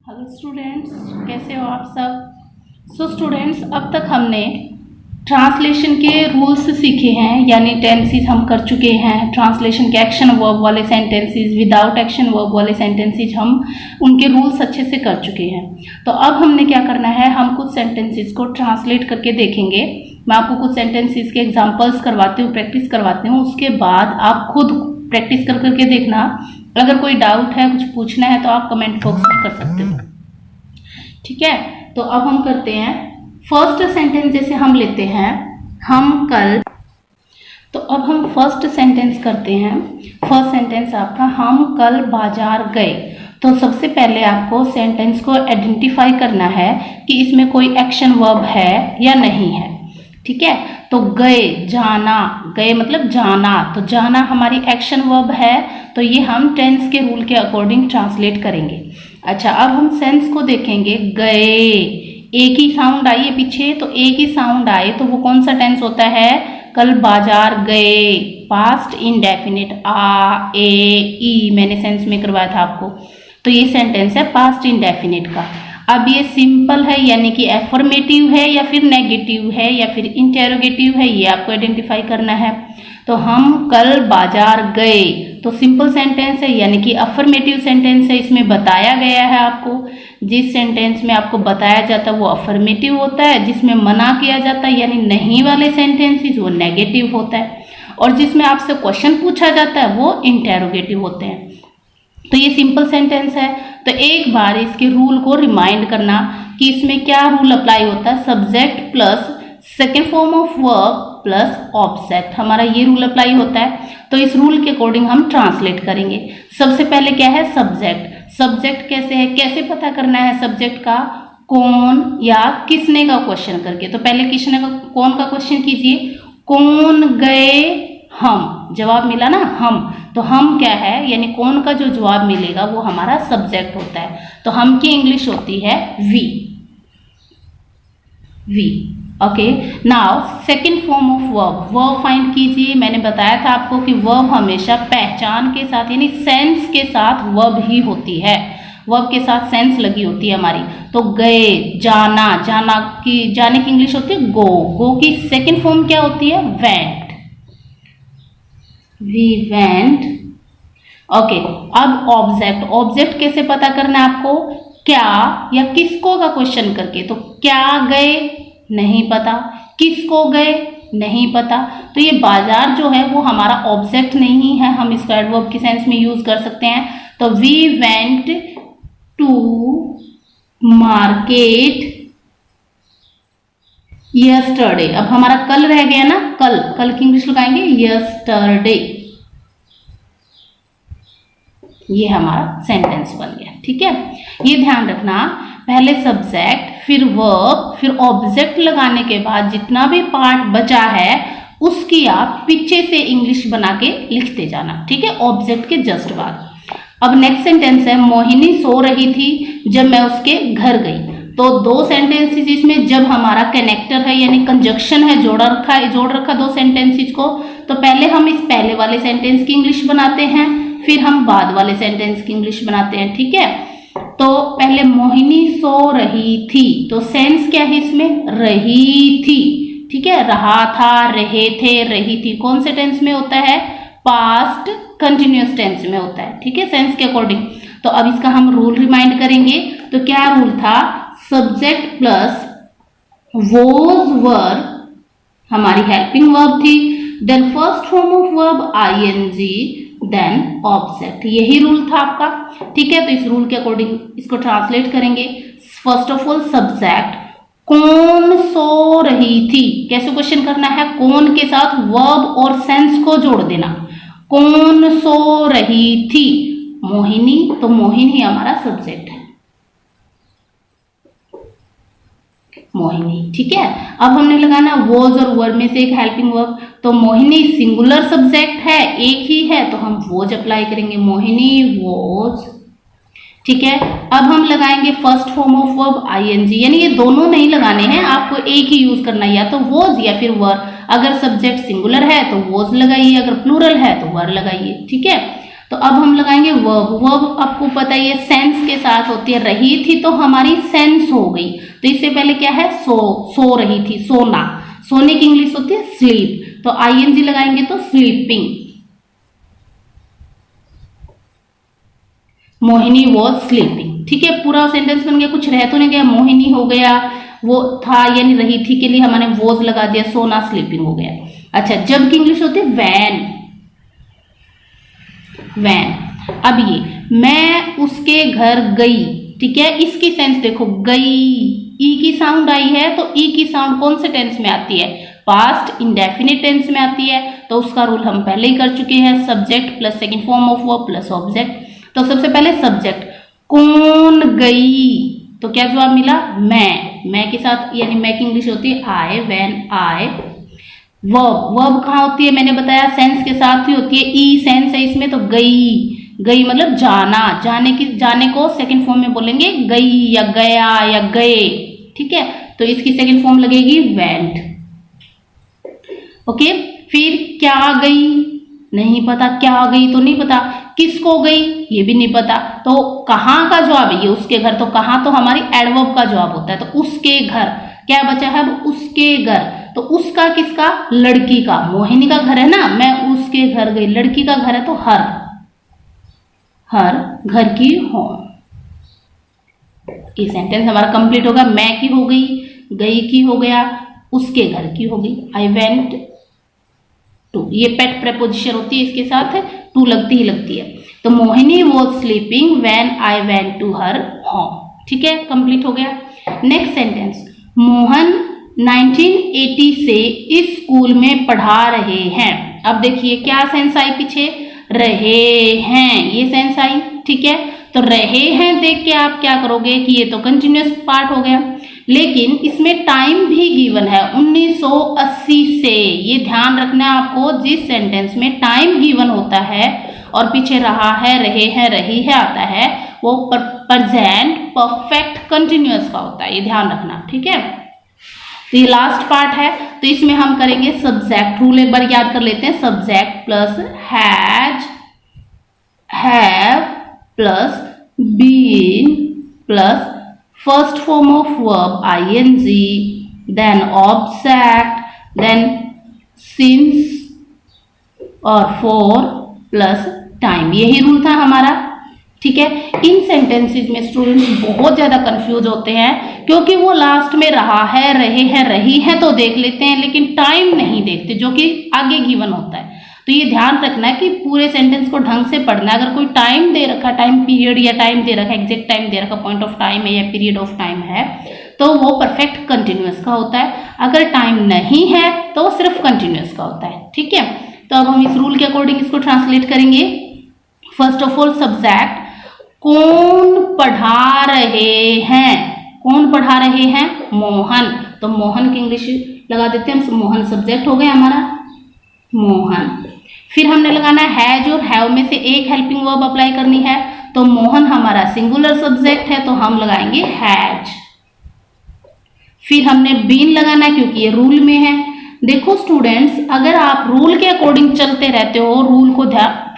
Hello students, कैसे हो आप सब। स्टूडेंट्स, अब तक हमने ट्रांसलेशन के रूल्स सीखे हैं, यानी टेंसेस हम कर चुके हैं। ट्रांसलेशन के एक्शन वर्ब वाले सेंटेंसेस, विदाउट एक्शन वर्ब वाले सेंटेंसेस हम उनके रूल्स अच्छे से कर चुके हैं। तो अब हमने क्या करना है, हम कुछ सेंटेंसेस को ट्रांसलेट करके देखेंगे। मैं आपको कुछ सेंटेंसेस के एग्जाम्पल्स करवाती हूँ, प्रैक्टिस करवाती हूँ। उसके बाद आप खुद प्रैक्टिस कर करके देखना। अगर कोई डाउट है, कुछ पूछना है, तो आप कमेंट बॉक्स में कर सकते हो। ठीक है, तो अब हम करते हैं फर्स्ट सेंटेंस। जैसे हम लेते हैं हम कल, तो अब हम फर्स्ट सेंटेंस करते हैं। फर्स्ट सेंटेंस आपका हम कल बाजार गए। तो सबसे पहले आपको सेंटेंस को आइडेंटिफाई करना है कि इसमें कोई एक्शन वर्ब है या नहीं है। ठीक है, तो गए, जाना, गए मतलब जाना, तो जाना हमारी एक्शन वर्ब है। तो ये हम टेंस के रूल के अकॉर्डिंग ट्रांसलेट करेंगे। अच्छा, अब हम सेंस को देखेंगे। गए, एक ही साउंड आई है पीछे, तो एक ही साउंड आए तो वो कौन सा टेंस होता है, कल बाजार गए, पास्ट इंडेफिनिट, आ ए ई मैंने सेंस में करवाया था आपको। तो ये सेंटेंस है पास्ट इंडेफिनिट का। अब ये सिंपल है, यानी कि एफर्मेटिव है या फिर नेगेटिव है या फिर इंटेरोगेटिव है, ये आपको आइडेंटिफाई करना है। तो हम कल बाजार गए, तो सिंपल सेंटेंस है, यानी कि अफर्मेटिव सेंटेंस है। इसमें बताया गया है आपको। जिस सेंटेंस में आपको बताया जाता है वो अफर्मेटिव होता है, जिसमें मना किया जाता है यानी नहीं वाले सेंटेंसेस वो नेगेटिव होता है, और जिसमें आपसे क्वेश्चन पूछा जाता है वो इंटेरोगेटिव होते हैं। तो ये सिंपल सेंटेंस है। तो एक बार इसके रूल को रिमाइंड करना कि इसमें क्या रूल अप्लाई होता है, subject plus second form of verb plus object, हमारा ये रूल अप्लाई होता है। तो इस रूल के अकॉर्डिंग हम ट्रांसलेट करेंगे। सबसे पहले क्या है, सब्जेक्ट। सब्जेक्ट कैसे है, कैसे पता करना है सब्जेक्ट का, कौन या किसने का क्वेश्चन करके। तो पहले किसने का, कौन का क्वेश्चन कीजिए, कौन गए हम, जवाब मिला ना हम, तो हम क्या है, यानी कौन का जो जवाब मिलेगा वो हमारा सब्जेक्ट होता है। तो हम की इंग्लिश होती है we, we. Okay, now second form of verb, verb find कीजिए। मैंने बताया था आपको कि वर्ब हमेशा पहचान के साथ यानी सेंस के साथ वर्ब ही होती है, वर्ब के साथ सेंस लगी होती है हमारी। तो गए, जाना, जाना की, जाने की इंग्लिश होती है गो, गो की सेकेंड फॉर्म क्या होती है, वेंट, वी वेंट। ओके, अब ऑब्जेक्ट, ऑब्जेक्ट कैसे पता करना है आपको, क्या या किसको का क्वेश्चन करके। तो क्या गए नहीं पता, किसको गए नहीं पता। तो ये बाजार जो है वो हमारा ऑब्जेक्ट नहीं है, हम इसको एडवर्ब की सेंस में यूज कर सकते हैं। तो we went to market yesterday. अब हमारा कल रह गया ना, कल, कल की इंग्लिश लगाएंगे यस्टरडे। ये हमारा सेंटेंस बन गया। ठीक है, ये ध्यान रखना, पहले सब्जेक्ट फिर वर्ब फिर ऑब्जेक्ट लगाने के बाद जितना भी पार्ट बचा है उसकी आप पीछे से इंग्लिश बना के लिखते जाना। ठीक है, ऑब्जेक्ट के जस्ट बाद। अब नेक्स्ट सेंटेंस है, मोहिनी सो रही थी जब मैं उसके घर गई। तो दो सेंटेंसेस इसमें, जब हमारा कनेक्टर है यानी कंजक्शन है, जोड़ रखा दो सेंटेंसेस को। तो पहले हम इस पहले वाले सेंटेंस की इंग्लिश बनाते हैं, फिर हम बाद वाले सेंटेंस की इंग्लिश बनाते हैं। ठीक है, तो पहले मोहिनी सो रही थी, तो सेंस क्या है इसमें, रही थी। ठीक है, रहा था, रहे थे, रही थी कौन से टेंस में होता है, पास्ट कंटिन्यूअस टेंस में होता है। ठीक है, सेंस के अकॉर्डिंग। तो अब इसका हम रूल रिमाइंड करेंगे। तो क्या रूल था, सब्जेक्ट प्लस वोज वर्ब हमारी हेल्पिंग वर्ब थी, then first form of verb ING, then object. यही रूल था आपका। ठीक है, तो इस रूल के अकॉर्डिंग इसको ट्रांसलेट करेंगे। फर्स्ट ऑफ ऑल सब्जेक्ट, कौन सो रही थी, कैसे क्वेश्चन करना है, कौन के साथ वर्ब और सेंस को जोड़ देना। कौन सो रही थी, मोहिनी, तो मोहिनी हमारा सब्जेक्ट है, मोहिनी। ठीक है, अब हमने लगाना वॉज और वर्ब में से एक हेल्पिंग वर्ब। तो मोहिनी सिंगुलर सब्जेक्ट है, एक ही है, तो हम वॉज अप्लाई करेंगे, मोहिनी वॉज। ठीक है, अब हम लगाएंगे first form of verb ING, यानी ये दोनों नहीं लगाने हैं, आपको एक ही यूज करना है, या तो वॉज या फिर वर। अगर सब्जेक्ट सिंगुलर है तो वॉज लगाइए, अगर प्लूरल है तो वर लगाइए। ठीक है, तो तो अब हम लगाएंगे वर्ब। वर्ब आपको पता ही है सेंस के साथ होती है, रही थी तो हमारी सेंस हो गई, तो इससे पहले क्या है सो रही थी, सोना, सोने की इंग्लिश होती है स्लीप, तो आईएनजी लगाएंगे तो स्लीपिंग। मोहिनी वॉज स्लीपिंग, ठीक है, पूरा सेंटेंस बन गया, कुछ रह तो नहीं गया, मोहिनी हो गया, वो था यानी रही थी के लिए हमने वॉज लगा दिया, सोना स्लीपिंग हो गया। अच्छा, जब की इंग्लिश होती है वैन। वैन, अब ये मैं उसके घर गई, ठीक है, इसकी सेंस देखो, गई, ई की साउंड आई है, तो ई की साउंड कौन से टेंस में आती है, पास्ट इंडेफिनिट टेंस में आती है, तो उसका रूल हम पहले ही कर चुके हैं, subject plus second form of verb plus object. तो सबसे पहले सब्जेक्ट, कौन गई, तो क्या जवाब मिला, मैं के साथ, यानी मैं की इंग्लिश होती है आई, व्हेन आई। वर्ब, वर्ब कहाँ होती है, मैंने बताया सेंस के साथ ही होती है, ई सेंस है इसमें, तो गई, गई मतलब जाना, जाने को सेकंड फॉर्म में बोलेंगे गई या गया या गए, ठीक है, तो इसकी सेकंड फॉर्म लगेगी वेंट। ओके, फिर क्या गई, नहीं पता, क्या गई तो नहीं पता, किसको गई ये भी नहीं पता, तो कहाँ का जवाब है, ये उसके घर, तो कहाँ तो हमारी एडवर्ब का जवाब होता है, तो उसके घर, क्या बचा है, उसके घर, तो उसका किसका, लड़की का, मोहिनी का घर है ना, मैं उसके घर गई, लड़की का घर है तो हर घर की हो। ये सेंटेंस हमारा कंप्लीट होगा, मैं की हो गई, गई की हो गया, उसके घर की हो गई, आई वेंट टू, ये पेट प्रेपोजिशन होती है, इसके साथ टू लगती है, तो Mohini was sleeping when I went to her home, ठीक है, कंप्लीट हो गया। नेक्स्ट सेंटेंस, मोहन 1980 से इस स्कूल में पढ़ा रहे हैं। अब देखिए क्या सेंस आई पीछे, रहे हैं, ये सेंस आई, ठीक है, तो रहे हैं देख के आप क्या करोगे कि ये तो कंटिन्यूअस पार्ट हो गया, लेकिन इसमें टाइम भी गिवन है 1980 से, ये ध्यान रखना है आपको, जिस सेंटेंस में टाइम गिवन होता है और पीछे रहा है, रहे हैं, रही है आता है, वो प्रेजेंट परफेक्ट कंटिन्यूअस का होता है, ये ध्यान रखना, ठीक है। तो ये लास्ट पार्ट है, तो इसमें हम करेंगे सब्जेक्ट रूल, एक बार याद कर लेते हैं, subject plus has, have plus been plus first form of verb ING, then object, then since और फॉर प्लस टाइम, यही रूल था हमारा, ठीक है। इन सेंटेंसेस में स्टूडेंट्स बहुत ज्यादा कंफ्यूज होते हैं, क्योंकि वो लास्ट में रहा है, रहे हैं, रही है तो देख लेते हैं, लेकिन टाइम नहीं देखते, जो कि आगे गिवन होता है। तो ये ध्यान रखना है कि पूरे सेंटेंस को ढंग से पढ़ना है। अगर कोई टाइम दे रखा, टाइम पीरियड या टाइम दे रखा, एग्जैक्ट टाइम दे रखा, पॉइंट ऑफ टाइम है या पीरियड ऑफ टाइम है, तो वो परफेक्ट कंटिन्यूअस का होता है। अगर टाइम नहीं है तो वो सिर्फ कंटिन्यूअस का होता है, ठीक है। तो अब हम इस रूल के अकॉर्डिंग इसको ट्रांसलेट करेंगे। फर्स्ट ऑफ ऑल सब्जेक्ट, कौन पढ़ा रहे हैं, कौन पढ़ा रहे हैं, मोहन, तो मोहन की इंग्लिश लगा देते हैं हम, मोहन सब्जेक्ट हो गया हमारा, मोहन। फिर हमने लगाना हैज और हैव में से एक हेल्पिंग वर्ब अप्लाई करनी है, तो मोहन हमारा सिंगुलर सब्जेक्ट है तो हम लगाएंगे हैज। फिर हमने बीन लगाना है क्योंकि ये रूल में है। देखो स्टूडेंट्स, अगर आप रूल के अकॉर्डिंग चलते रहते हो, रूल को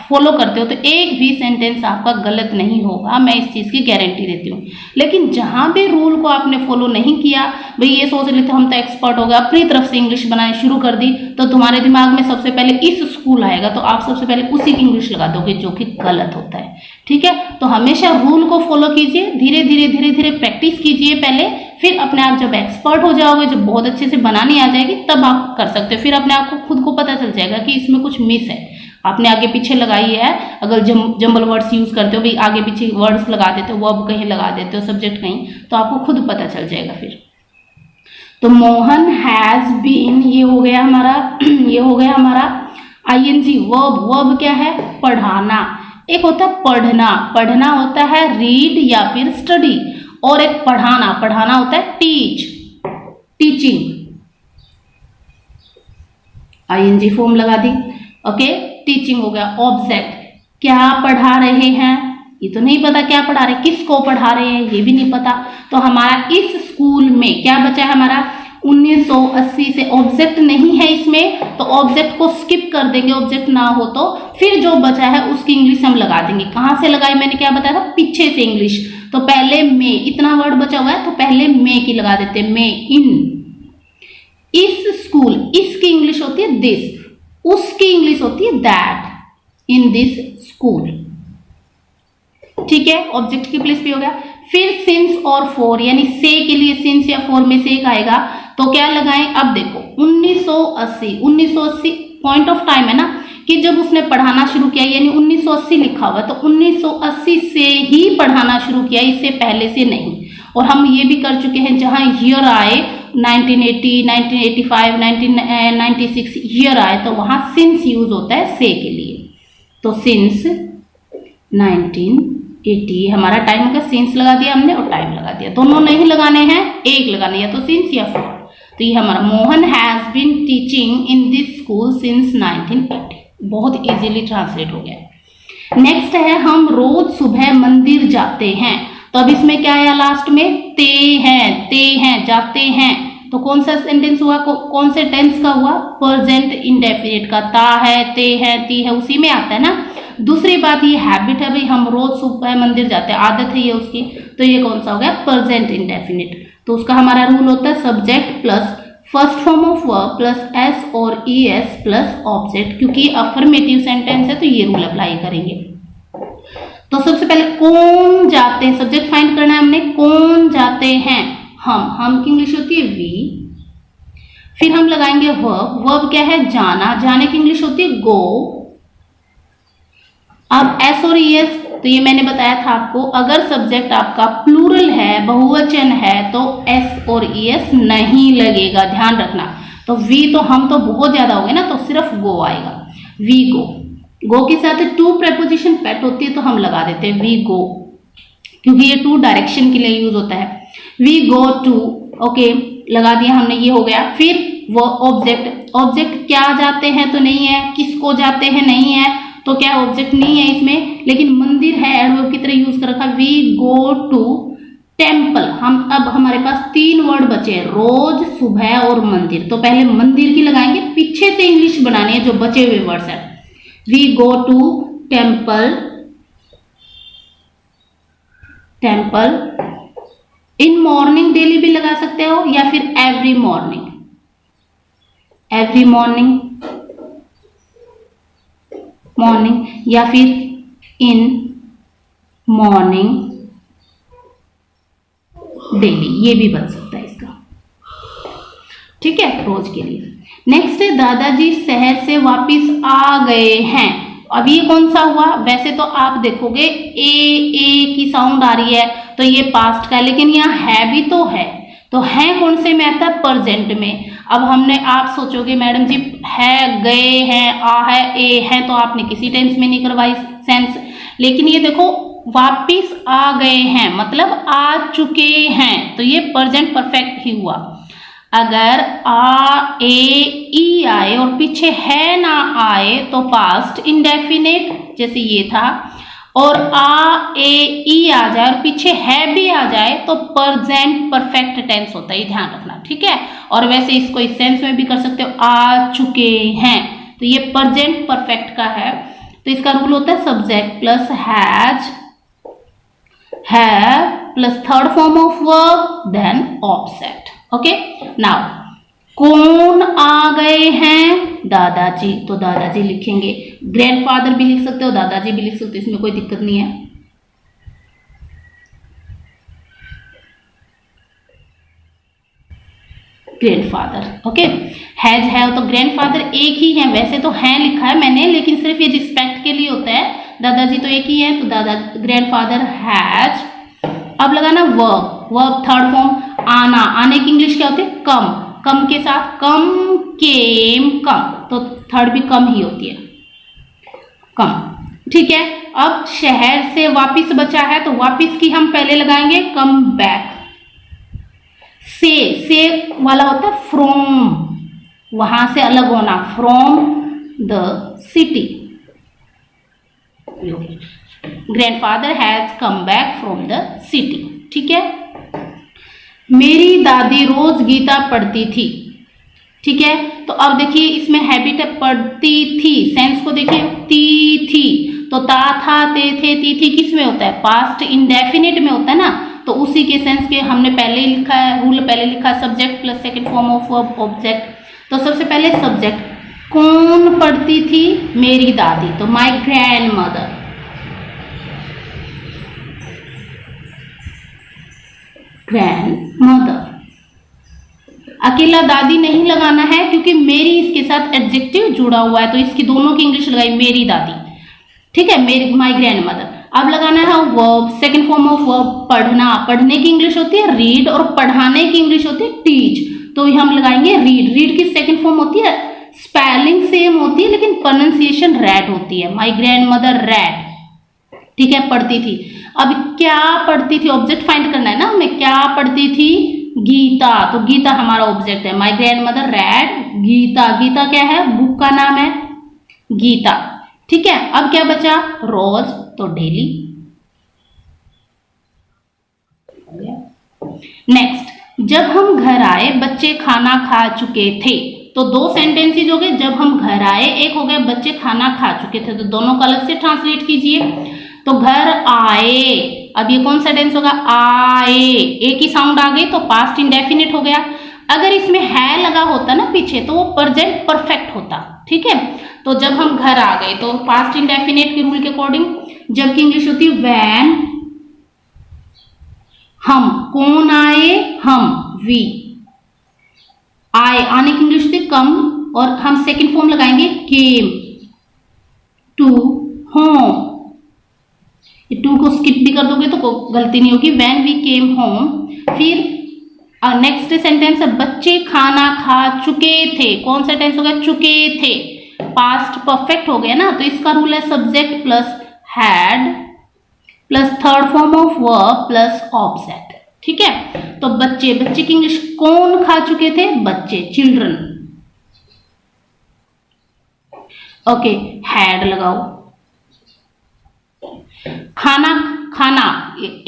फॉलो करते हो, तो एक भी सेंटेंस आपका गलत नहीं होगा, मैं इस चीज़ की गारंटी देती हूँ। लेकिन जहाँ भी रूल को आपने फॉलो नहीं किया, भाई ये सोच लेते हम तो एक्सपर्ट हो गए, अपनी तरफ से इंग्लिश बनानी शुरू कर दी, तो तुम्हारे दिमाग में सबसे पहले इस स्कूल आएगा, तो आप सबसे पहले उसी की इंग्लिश लगा दोगे, जो कि गलत होता है, ठीक है। तो हमेशा रूल को फॉलो कीजिए, धीरे धीरे प्रैक्टिस कीजिए पहले, फिर अपने आप जब एक्सपर्ट हो जाओगे, जब बहुत अच्छे से बनानी आ जाएगी, तब आप कर सकते हो। फिर अपने आप को खुद को पता चल जाएगा कि इसमें कुछ मिस है, आपने आगे पीछे लगाई है। अगर जंबल वर्ड्स यूज करते हो, भाई आगे पीछे वर्ड्स लगा देते हो, वर्ब कहीं लगा देते हो, सब्जेक्ट कहीं, तो आपको खुद पता चल जाएगा फिर। तो मोहन हैज बीन, ये हो गया हमारा ये हो गया हमारा आईएनजी वर्ब। वर्ब क्या है, पढ़ाना। एक होता है पढ़ना, पढ़ना होता है रीड या फिर स्टडी, और एक पढ़ाना, पढ़ाना होता है टीच, टीचिंग। आईएनजी फॉर्म लगा दी, ओके, टीचिंग हो गया। ऑब्जेक्ट, क्या पढ़ा रहे हैं, ये तो नहीं पता क्या पढ़ा रहे, किसको पढ़ा रहे हैं ये भी नहीं पता, तो हमारा इस स्कूल में क्या बचा है, हमारा 1980 से ऑब्जेक्ट नहीं है इसमें, तो ऑब्जेक्ट को स्किप कर देंगे, ऑब्जेक्ट ना हो तो फिर जो बचा है उसकी इंग्लिश हम लगा देंगे। कहां से लगाए, मैंने क्या बताया था, पीछे से इंग्लिश। तो पहले मे, इतना वर्ड बचा हुआ है तो पहले मे की लगा देते हैं, मे इन। इस स्कूल, इसकी इंग्लिश होती है दिस, उसकी इंग्लिश होती है दैट, इन दिस स्कूल। ठीक है, ऑब्जेक्ट की प्लेस पे हो गया। फिर सिंस और फॉर, यानी से के लिए सिंस या फॉर में से एक आएगा, तो क्या लगाएं। अब देखो 1980 पॉइंट ऑफ टाइम है ना, कि जब उसने पढ़ाना शुरू किया, यानी 1980 लिखा हुआ, तो 1980 से ही पढ़ाना शुरू किया, इससे पहले से नहीं। और हम ये भी कर चुके हैं, जहां ईयर आए 1980, 1985, 1996 ईयर आए, तो वहां सिंस यूज होता है से के लिए। तो सिंस 1980 हमारा टाइम हो गया, सिंस लगा दिया हमने और टाइम लगा दिया। दोनों नहीं लगाने हैं, एक लगाने, या तो सिंस या फॉर। तो ये हमारा Mohan has been teaching in this school since 1980, बहुत इजीली ट्रांसलेट हो गया। नेक्स्ट है, हम रोज सुबह मंदिर जाते हैं। तो अब इसमें क्या आया लास्ट में, ते हैं, जाते हैं। तो कौन सा सेंटेंस हुआ, कौन से टेंस का हुआ, प्रेजेंट इंडेफिनिट का। ता है, ते है, ती है, उसी में आता है ना। दूसरी बात, ये हैबिट है भाई, हम रोज सुबह मंदिर जाते हैं, आदत है ये उसकी, तो ये कौन सा हो गया, प्रेजेंट इंडेफिनिट। तो उसका हमारा रूल होता है subject plus first form of verb plus S और ईएस प्लस ऑब्जेक्ट। क्योंकि अफर्मेटिव सेंटेंस है तो ये रूल अप्लाई करेंगे। तो सबसे पहले कौन जाते हैं, सब्जेक्ट फाइंड करना है हमने, कौन जाते हैं, हम की इंग्लिश होती है वी। फिर हम लगाएंगे वर्ब, वर्ब क्या है, जाना, जाने की इंग्लिश होती है गो। अब एस और ईएस, तो ये मैंने बताया था आपको, अगर सब्जेक्ट आपका प्लूरल है, बहुवचन है, तो एस और ईएस नहीं लगेगा, ध्यान रखना। तो वी, तो हम तो बहुत ज्यादा हो गए ना, तो सिर्फ गो आएगा, वी गो। गो के साथ टू प्रेपोजिशन पेट होती है तो हम लगा देते हैं वी गो, क्योंकि ये टू डायरेक्शन के लिए यूज होता है। वी गो टू, ओके, लगा दिया हमने, ये हो गया। फिर वो ऑब्जेक्ट, ऑब्जेक्ट क्या जाते हैं तो नहीं है, किसको जाते हैं नहीं है, तो क्या ऑब्जेक्ट नहीं है इसमें, लेकिन मंदिर है, एडवर्ब की तरह यूज कर रखा, वी गो टू टेम्पल। हम अब हमारे पास तीन वर्ड बचे हैं, रोज, सुबह और मंदिर। तो पहले मंदिर की लगाएंगे, पीछे से इंग्लिश बनानी है जो बचे हुए वर्ड्स है। We go to temple, temple. In morning daily भी लगा सकते हो, या फिर every morning, every morning, morning, या फिर इन मॉर्निंग डेली, ये भी बन सकता है इसका। ठीक है, रोज के लिए। नेक्स्ट है, दादाजी शहर से वापिस आ गए हैं। अब ये कौन सा हुआ, वैसे तो आप देखोगे ए की साउंड आ रही है तो ये पास्ट का है, लेकिन यहाँ है भी तो है, तो है कौन से में आता है, प्रेजेंट में। अब हमने, आप सोचोगे मैडम जी है, गए हैं, आ है, ए है, तो आपने किसी टेंस में नहीं करवाई सेंस, लेकिन ये देखो वापिस आ गए हैं मतलब आ चुके हैं, तो ये प्रेजेंट परफेक्ट ही हुआ। अगर आ ए ई आए और पीछे है ना आए तो पास्ट इंडेफिनिट, जैसे ये था, और आ ए ई आ जाए और पीछे है भी आ जाए तो प्रेजेंट परफेक्ट टेंस होता है, ध्यान रखना। ठीक है, और वैसे इसको इस सेंस में भी कर सकते हो, आ चुके हैं, तो ये प्रेजेंट परफेक्ट का है। तो इसका रूल होता है subject plus has, have plus third form of verb then object. Okay, now कौन आ गए हैं, दादाजी, तो दादाजी लिखेंगे। ग्रैंडफादर भी लिख सकते हो, दादाजी भी लिख सकते हो, इसमें कोई दिक्कत नहीं है। Grandfather, okay. हैज है तो ग्रैंडफादर एक ही है, वैसे तो है लिखा है मैंने, लेकिन सिर्फ ये रिस्पेक्ट के लिए होता है, दादाजी तो एक ही है, तो दादा ग्रैंडफादर हैज। अब लगाना वर्ब, वर्ब थर्ड फॉर्म, आना, आने की इंग्लिश क्या होती है, कम, कम के साथ कम, केम, कम, तो थर्ड भी कम ही होती है, कम। ठीक है, अब शहर से वापिस बचा है तो वापिस की हम पहले लगाएंगे कम बैक। से वाला होता है फ्रॉम, वहां से अलग होना, from the city. Grandfather has come back from the city. ठीक है, मेरी दादी रोज गीता पढ़ती थी। ठीक है, तो अब देखिए इसमें हैबिट है पढ़ती थी, सेंस को देखिए थी, तो ता था ते थे ती थी किस में होता है, पास्ट इंडेफिनिट में होता है ना, तो उसी के सेंस के हमने पहले ही लिखा है, रूल पहले लिखा है, subject plus second form of verb object. तो सबसे पहले सब्जेक्ट, कौन पढ़ती थी, मेरी दादी, तो my grand mother. Grand mother, अकेला दादी नहीं लगाना है क्योंकि मेरी इसके साथ एडजेक्टिव जुड़ा हुआ है, तो इसकी दोनों की इंग्लिश लगाई मेरी दादी। ठीक है, मेरी माय ग्रैंड मदर। अब लगाना है verb, second form of verb पढ़ना, पढ़ने की इंग्लिश होती है रीड और पढ़ाने की इंग्लिश होती है टीच, तो हम लगाएंगे रीड। रीड की सेकंड फॉर्म होती है, स्पेलिंग सेम होती है लेकिन प्रोनाउंसिएशन रैड होती है, माय ग्रैंड मदर रैड। ठीक है, पढ़ती थी। अब क्या पढ़ती थी, ऑब्जेक्ट फाइंड करना है ना हमें, क्या पढ़ती थी, गीता, तो गीता हमारा ऑब्जेक्ट है, my grandmother read Gita. Gita क्या है, बुक का नाम है गीता। ठीक है, अब क्या बचा, रोज, तो डेली। नेक्स्ट, जब हम घर आए बच्चे खाना खा चुके थे, तो दो सेंटेंसेस हो गए, जब हम घर आए, एक हो गया बच्चे खाना खा चुके थे, तो दोनों को अलग से ट्रांसलेट कीजिए। तो घर आए, अब ये कौन सा टेंस होगा, आए, एक ही साउंड आ गई तो पास्ट इंडेफिनिट हो गया। अगर इसमें है लगा होता ना पीछे तो वो प्रेजेंट परफेक्ट होता। ठीक है, तो जब हम घर आ गए तो पास्ट इंडेफिनिट के रूल के अकॉर्डिंग, जबकि इंग्लिश होती है व्हेन हम, कौन आए, हम, वी। आए, आने की इंग्लिश थी कम, और हम सेकंड फॉर्म लगाएंगे केम, टू होम। टू को स्किप भी कर दोगे तो गलती नहीं होगी, व्हेन वी केम होम। फिर नेक्स्ट सेंटेंस है बच्चे खाना खा चुके थे, कौन सा टेंस हो गया, चुके थे, पास्ट परफेक्ट हो गया ना, तो इसका रूल है subject plus had plus third form of verb plus object. ठीक है, तो बच्चे, बच्चे की इंग्लिश कौन खा चुके थे, बच्चे, चिल्ड्रन। ओके, हैड लगाओ। खाना, खाना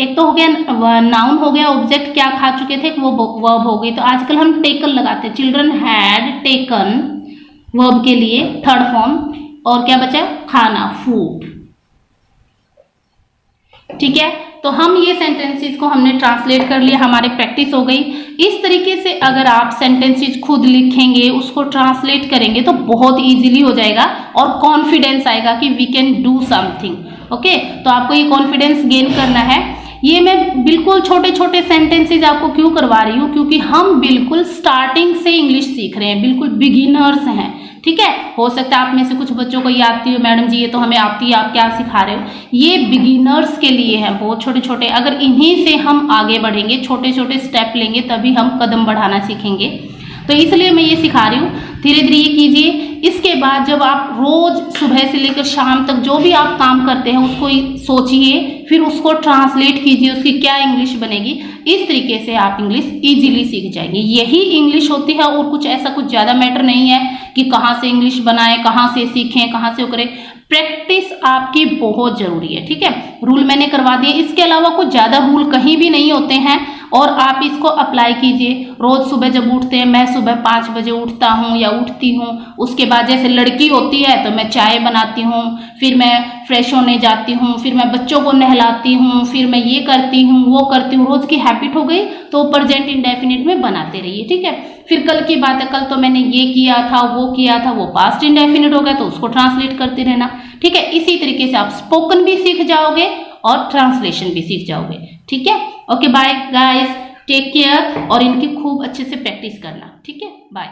एक तो हो गया नाउन हो गया, ऑब्जेक्ट क्या खा चुके थे वो वर्ब हो गई, तो आजकल हम टेकन लगाते हैं, चिल्ड्रन हैड टेकन वर्ब के लिए थर्ड फॉर्म, और क्या बचा, खाना, फूड। ठीक है, तो हम ये सेंटेंसेस को हमने ट्रांसलेट कर लिया, हमारी प्रैक्टिस हो गई। इस तरीके से अगर आप सेंटेंसेस खुद लिखेंगे, उसको ट्रांसलेट करेंगे तो बहुत इजीली हो जाएगा और कॉन्फिडेंस आएगा कि we can do something. Okay, तो आपको ये कॉन्फिडेंस गेन करना है। ये मैं बिल्कुल छोटे छोटे सेंटेंसेस आपको क्यों करवा रही हूँ, क्योंकि हम बिल्कुल स्टार्टिंग से इंग्लिश सीख रहे हैं, बिल्कुल बिगिनर्स हैं। ठीक है, हो सकता है आप में से कुछ बच्चों को ये आती हो, मैडम जी ये तो हमें आती है, आप क्या सिखा रहे हो, ये बिगिनर्स के लिए है, बहुत छोटे छोटे। अगर इन्हीं से हम आगे बढ़ेंगे, छोटे छोटे स्टेप लेंगे, तभी हम कदम बढ़ाना सीखेंगे। तो इसलिए मैं ये सिखा रही हूँ, धीरे धीरे ये कीजिए। इसके बाद जब आप रोज सुबह से लेकर शाम तक जो भी आप काम करते हैं उसको सोचिए, फिर उसको ट्रांसलेट कीजिए, उसकी क्या इंग्लिश बनेगी। इस तरीके से आप इंग्लिश इजीली सीख जाएंगे। यही इंग्लिश होती है, और कुछ ऐसा कुछ ज़्यादा मैटर नहीं है कि कहाँ से इंग्लिश बनाएं, कहाँ से सीखें, कहाँ से वो करें। प्रैक्टिस आपकी बहुत ज़रूरी है। ठीक है, रूल मैंने करवा दिए, इसके अलावा कुछ ज़्यादा रूल कहीं भी नहीं होते हैं, और आप इसको अप्लाई कीजिए। रोज़ सुबह जब उठते हैं, मैं सुबह 5 बजे उठता हूँ या उठती हूँ, उसके बाद जैसे लड़की होती है तो मैं चाय बनाती हूँ, फिर मैं फ्रेश होने जाती हूँ, फिर मैं बच्चों को नहलाती हूँ, फिर मैं ये करती हूँ वो करती हूँ, रोज़ की हैबिट हो गई, तो प्रेजेंट इंडेफिनिट में बनाते रहिए। ठीक है, फिर कल की बात है, कल तो मैंने ये किया था, वो पास्ट इंडेफिनिट हो गया, तो उसको ट्रांसलेट करते रहना। ठीक है, इसी तरीके से आप स्पोकन भी सीख जाओगे और ट्रांसलेशन भी सीख जाओगे। ठीक है, okay, bye guys, take care, और इनकी खूब अच्छे से प्रैक्टिस करना। ठीक है, बाय।